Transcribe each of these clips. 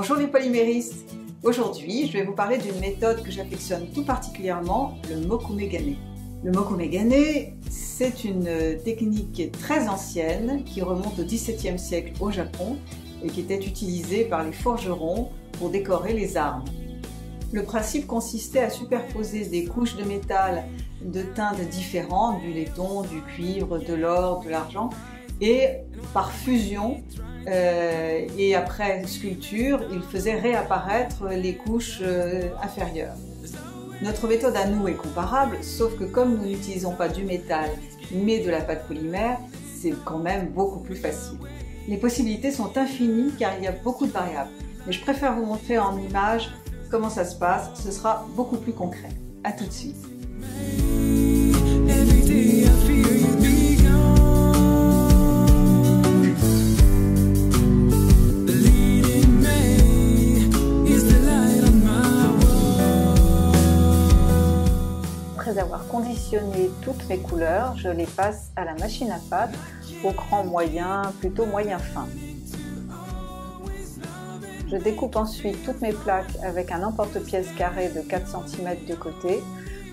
Bonjour les polyméristes. Aujourd'hui, je vais vous parler d'une méthode que j'affectionne tout particulièrement, le mokumegane. Le mokumegane, c'est une technique très ancienne qui remonte au XVIIe siècle au Japon et qui était utilisée par les forgerons pour décorer les armes. Le principe consistait à superposer des couches de métal de teintes différentes, du laiton, du cuivre, de l'or, de l'argent, et par fusion et après sculpture, il faisait réapparaître les couches inférieures. Notre méthode à nous est comparable, sauf que comme nous n'utilisons pas du métal mais de la pâte polymère, c'est quand même beaucoup plus facile. Les possibilités sont infinies car il y a beaucoup de variables, mais je préfère vous montrer en image comment ça se passe, ce sera beaucoup plus concret. A tout de suite. Après avoir conditionné toutes mes couleurs, je les passe à la machine à pâte au cran moyen, plutôt moyen fin. Je découpe ensuite toutes mes plaques avec un emporte-pièce carré de 4 cm de côté.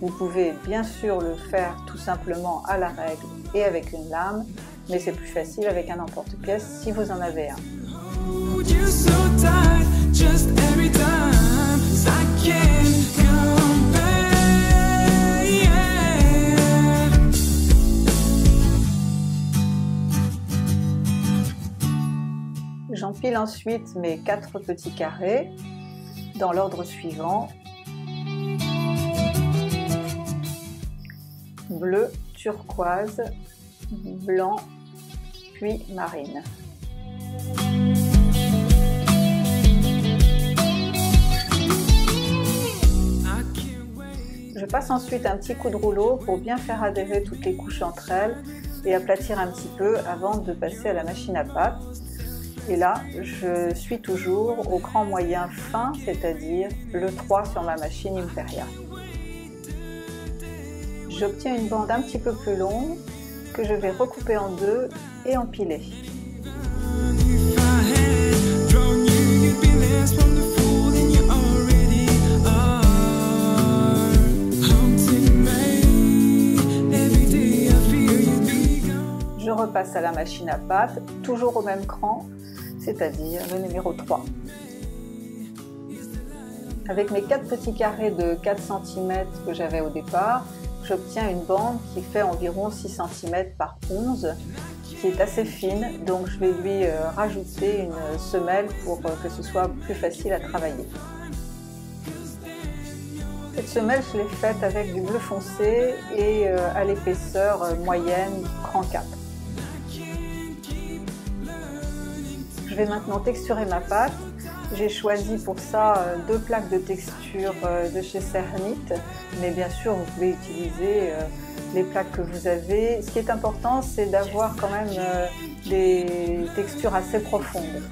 Vous pouvez bien sûr le faire tout simplement à la règle et avec une lame, mais c'est plus facile avec un emporte-pièce si vous en avez un. J'empile ensuite mes 4 petits carrés dans l'ordre suivant: bleu, turquoise, blanc, puis marine. Je passe ensuite un petit coup de rouleau pour bien faire adhérer toutes les couches entre elles et aplatir un petit peu avant de passer à la machine à pâte. Et là, je suis toujours au cran moyen fin, c'est-à-dire le 3 sur ma machine Imperia. J'obtiens une bande un petit peu plus longue que je vais recouper en deux et empiler. Je repasse à la machine à pâte, toujours au même cran, c'est-à-dire le numéro 3. Avec mes 4 petits carrés de 4 cm que j'avais au départ, j'obtiens une bande qui fait environ 6 cm par 11, qui est assez fine, donc je vais lui rajouter une semelle pour que ce soit plus facile à travailler. Cette semelle, je l'ai faite avec du bleu foncé et à l'épaisseur moyenne, cran 4. Je vais maintenant texturer ma pâte. J'ai choisi pour ça 2 plaques de texture de chez Cernit, mais bien sûr vous pouvez utiliser les plaques que vous avez. Ce qui est important, c'est d'avoir quand même des textures assez profondes.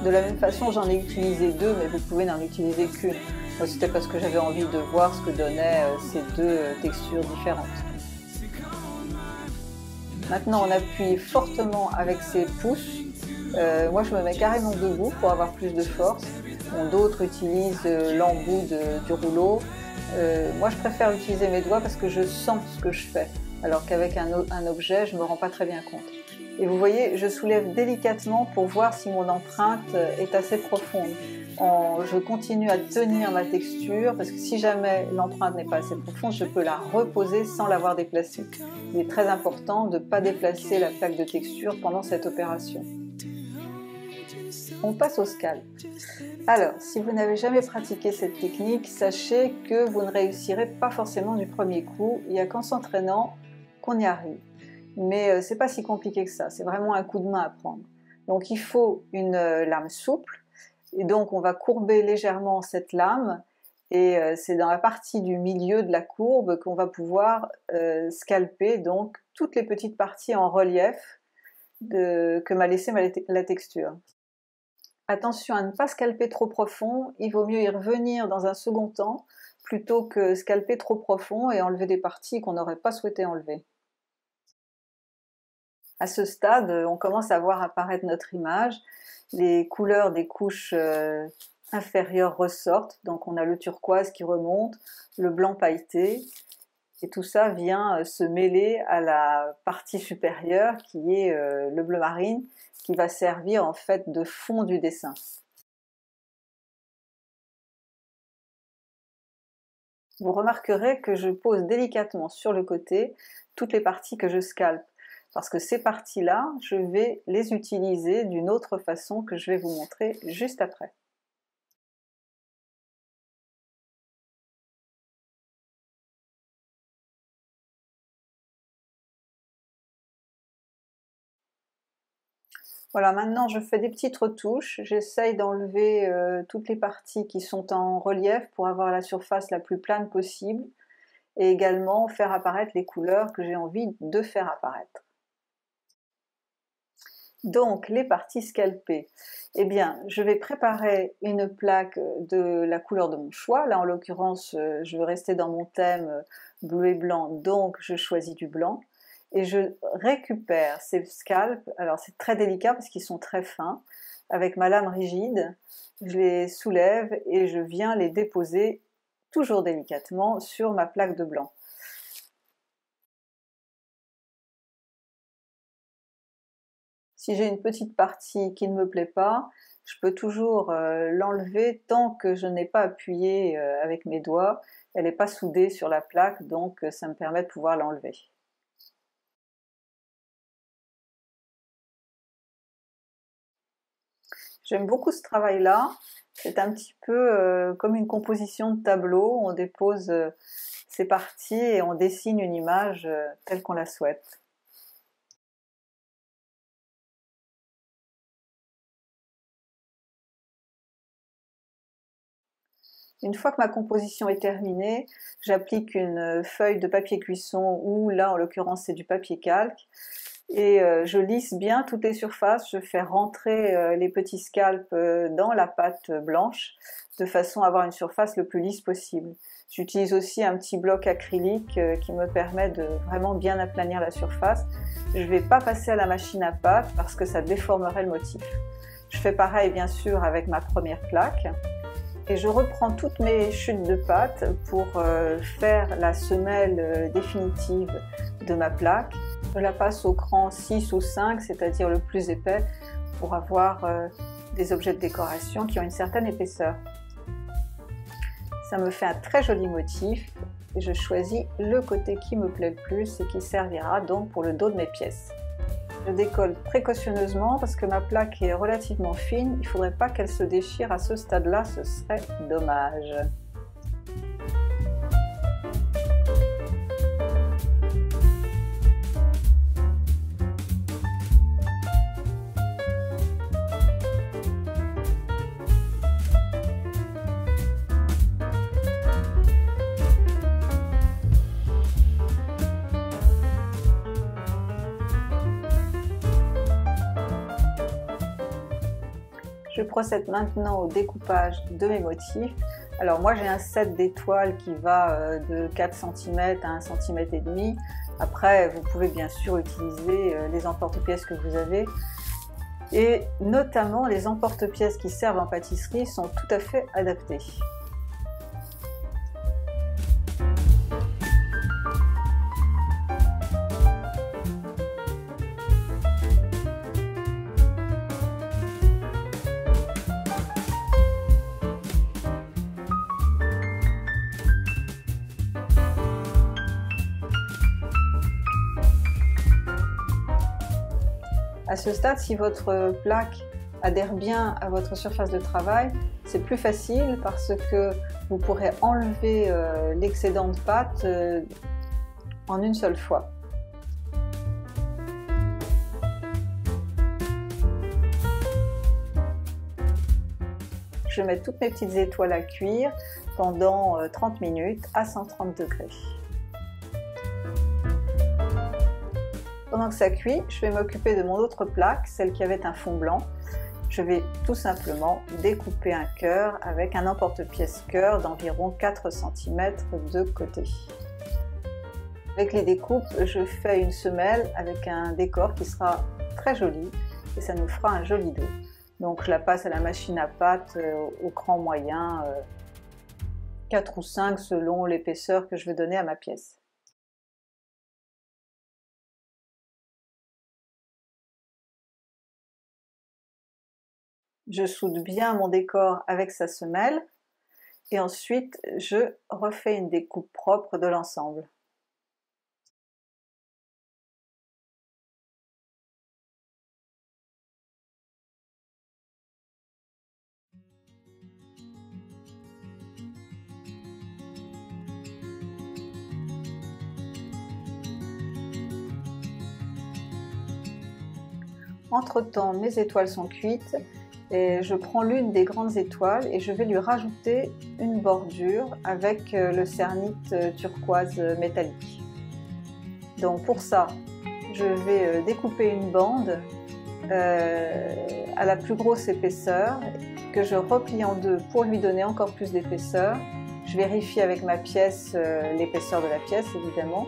De la même façon, j'en ai utilisé 2, mais vous pouvez n'en utiliser qu'une. C'était parce que j'avais envie de voir ce que donnaient ces 2 textures différentes. Maintenant, on appuie fortement avec ses pouces. Moi je me mets carrément debout pour avoir plus de force. D'autres utilisent l'embout du rouleau. Moi je préfère utiliser mes doigts parce que je sens ce que je fais, alors qu'avec un objet je ne me rends pas très bien compte. Et vous voyez, je soulève délicatement pour voir si mon empreinte est assez profonde. Je continue à tenir ma texture parce que si jamais l'empreinte n'est pas assez profonde, je peux la reposer sans l'avoir déplacée. Il est très important de ne pas déplacer la plaque de texture pendant cette opération. On passe au scalp. Alors, si vous n'avez jamais pratiqué cette technique, sachez que vous ne réussirez pas forcément du premier coup. Il n'y a qu'en s'entraînant qu'on y arrive. Mais c'est pas si compliqué que ça, c'est vraiment un coup de main à prendre. Donc il faut une lame souple, et donc on va courber légèrement cette lame, et c'est dans la partie du milieu de la courbe qu'on va pouvoir scalper donc toutes les petites parties en relief que m'a laissé la texture. Attention à ne pas scalper trop profond, il vaut mieux y revenir dans un second temps plutôt que scalper trop profond et enlever des parties qu'on n'aurait pas souhaité enlever. À ce stade, on commence à voir apparaître notre image les couleurs des couches inférieures ressortent. Donc on a le turquoise qui remonte, le blanc pailleté, et tout ça vient se mêler à la partie supérieure qui est le bleu marine, qui va servir en fait de fond du dessin. Vous remarquerez que je pose délicatement sur le côté toutes les parties que je scalpe, parce que ces parties-là, je vais les utiliser d'une autre façon que je vais vous montrer juste après. Voilà, maintenant je fais des petites retouches, j'essaye d'enlever toutes les parties qui sont en relief pour avoir la surface la plus plane possible, et également faire apparaître les couleurs que j'ai envie de faire apparaître. Donc les parties scalpées, eh bien je vais préparer une plaque de la couleur de mon choix. Là en l'occurrence je vais rester dans mon thème bleu et blanc, donc je choisis du blanc. Et je récupère ces scalps, alors c'est très délicat parce qu'ils sont très fins, avec ma lame rigide, je les soulève et je viens les déposer toujours délicatement sur ma plaque de blanc. Si j'ai une petite partie qui ne me plaît pas, je peux toujours l'enlever tant que je n'ai pas appuyé avec mes doigts, elle n'est pas soudée sur la plaque, donc ça me permet de pouvoir l'enlever. J'aime beaucoup ce travail-là, c'est un petit peu comme une composition de tableau, on dépose ces parties et on dessine une image telle qu'on la souhaite. Une fois que ma composition est terminée, j'applique une feuille de papier cuisson ou là en l'occurrence c'est du papier calque, et je lisse bien toutes les surfaces, je fais rentrer les petits scalps dans la pâte blanche de façon à avoir une surface le plus lisse possible. J'utilise aussi un petit bloc acrylique qui me permet de vraiment bien aplanir la surface. Je ne vais pas passer à la machine à pâte parce que ça déformerait le motif. Je fais pareil bien sûr avec ma première plaque. Et je reprends toutes mes chutes de pâte pour faire la semelle définitive de ma plaque. Je la passe au cran 6 ou 5, c'est-à-dire le plus épais, pour avoir des objets de décoration qui ont une certaine épaisseur. Ça me fait un très joli motif et je choisis le côté qui me plaît le plus et qui servira donc pour le dos de mes pièces. Je décolle précautionneusement parce que ma plaque est relativement fine, il ne faudrait pas qu'elle se déchire à ce stade-là, ce serait dommage. Je procède maintenant au découpage de mes motifs. Alors moi j'ai un set d'étoiles qui va de 4 cm à 1,5 cm. Après vous pouvez bien sûr utiliser les emporte-pièces que vous avez. Et notamment les emporte-pièces qui servent en pâtisserie sont tout à fait adaptés. À ce stade, si votre plaque adhère bien à votre surface de travail, c'est plus facile parce que vous pourrez enlever l'excédent de pâte en une seule fois. Je mets toutes mes petites étoiles à cuire pendant 30 minutes à 130 degrés. Pendant que ça cuit, je vais m'occuper de mon autre plaque, celle qui avait un fond blanc. Je vais tout simplement découper un cœur avec un emporte-pièce cœur d'environ 4 cm de côté. Avec les découpes, je fais une semelle avec un décor qui sera très joli et ça nous fera un joli dos. Donc je la passe à la machine à pâte au cran moyen, 4 ou 5 selon l'épaisseur que je veux donner à ma pièce. Je soude bien mon décor avec sa semelle et ensuite je refais une découpe propre de l'ensemble. Entre-temps, mes étoiles sont cuites et je prends l'une des grandes étoiles et je vais lui rajouter une bordure avec le cernite turquoise métallique. Donc pour ça, je vais découper une bande à la plus grosse épaisseur que je replie en deux pour lui donner encore plus d'épaisseur. Je vérifie avec ma pièce l'épaisseur de la pièce évidemment.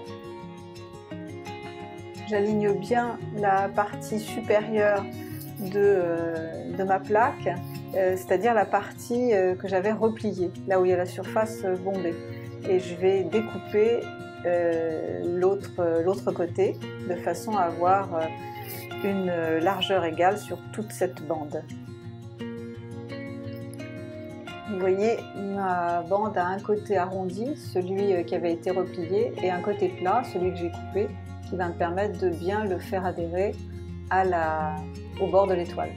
J'aligne bien la partie supérieure de ma plaque, c'est-à-dire la partie que j'avais repliée, là où il y a la surface bombée. Et je vais découper l'autre côté de façon à avoir une largeur égale sur toute cette bande. Vous voyez, ma bande a un côté arrondi, celui qui avait été replié, et un côté plat, celui que j'ai coupé, qui va me permettre de bien le faire adhérer au bord de l'étoile.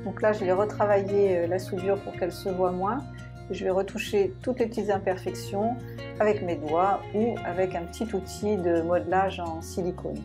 Donc là, je vais retravailler la soudure pour qu'elle se voie moins. Je vais retoucher toutes les petites imperfections avec mes doigts ou avec un petit outil de modelage en silicone.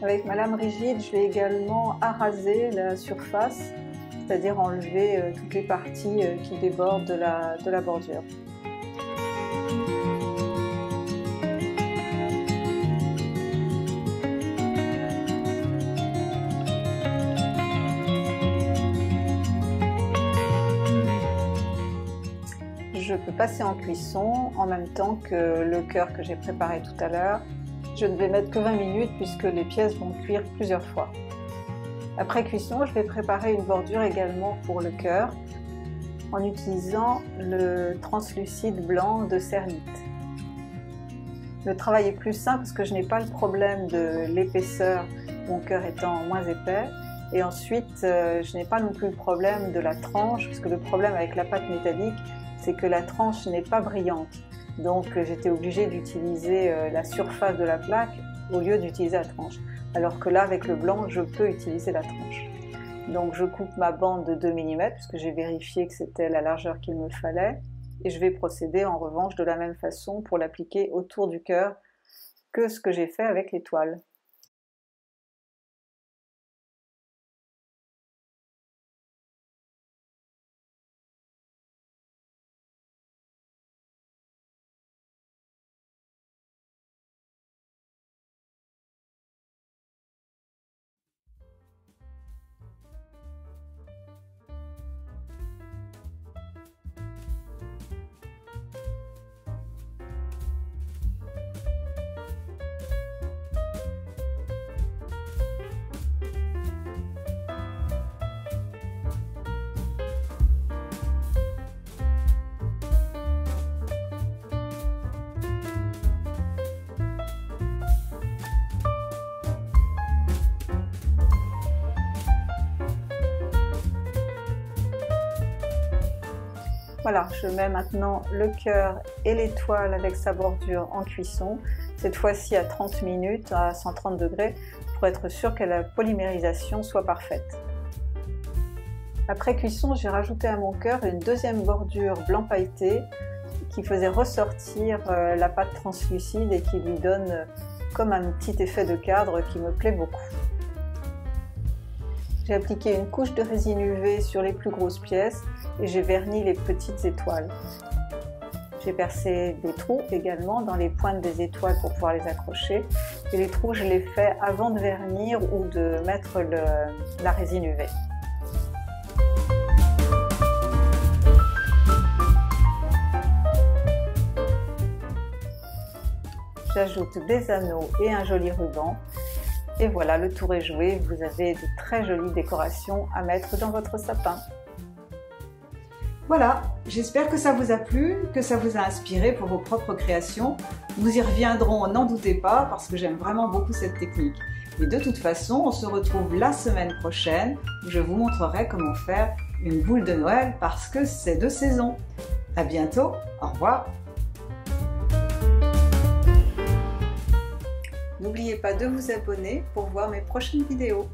Avec ma lame rigide, je vais également araser la surface, c'est-à-dire enlever toutes les parties qui débordent de la bordure. Je peux passer en cuisson en même temps que le cœur que j'ai préparé tout à l'heure. Je ne vais mettre que 20 minutes puisque les pièces vont cuire plusieurs fois. Après cuisson, je vais préparer une bordure également pour le cœur en utilisant le translucide blanc de cernite. Le travail est plus simple parce que je n'ai pas le problème de l'épaisseur, mon cœur étant moins épais. Et ensuite, je n'ai pas non plus le problème de la tranche, parce que le problème avec la pâte métallique, c'est que la tranche n'est pas brillante. Donc j'étais obligée d'utiliser la surface de la plaque au lieu d'utiliser la tranche. Alors que là, avec le blanc, je peux utiliser la tranche. Donc je coupe ma bande de 2 mm, puisque j'ai vérifié que c'était la largeur qu'il me fallait. Et je vais procéder en revanche de la même façon pour l'appliquer autour du cœur que ce que j'ai fait avec l'étoile. Voilà, je mets maintenant le cœur et l'étoile avec sa bordure en cuisson, cette fois-ci à 30 minutes à 130 degrés pour être sûr que la polymérisation soit parfaite. Après cuisson, j'ai rajouté à mon cœur une deuxième bordure blanc pailleté qui faisait ressortir la pâte translucide et qui lui donne comme un petit effet de cadre qui me plaît beaucoup. J'ai appliqué une couche de résine UV sur les plus grosses pièces et j'ai verni les petites étoiles. J'ai percé des trous également dans les pointes des étoiles pour pouvoir les accrocher. Et les trous, je les fais avant de vernir ou de mettre la résine UV. J'ajoute des anneaux et un joli ruban. Et voilà, le tour est joué, vous avez de très jolies décorations à mettre dans votre sapin. Voilà, j'espère que ça vous a plu, que ça vous a inspiré pour vos propres créations. Nous y reviendrons, n'en doutez pas, parce que j'aime vraiment beaucoup cette technique. Mais de toute façon, on se retrouve la semaine prochaine où je vous montrerai comment faire une boule de Noël parce que c'est de saison. À bientôt, au revoir. N'oubliez pas de vous abonner pour voir mes prochaines vidéos.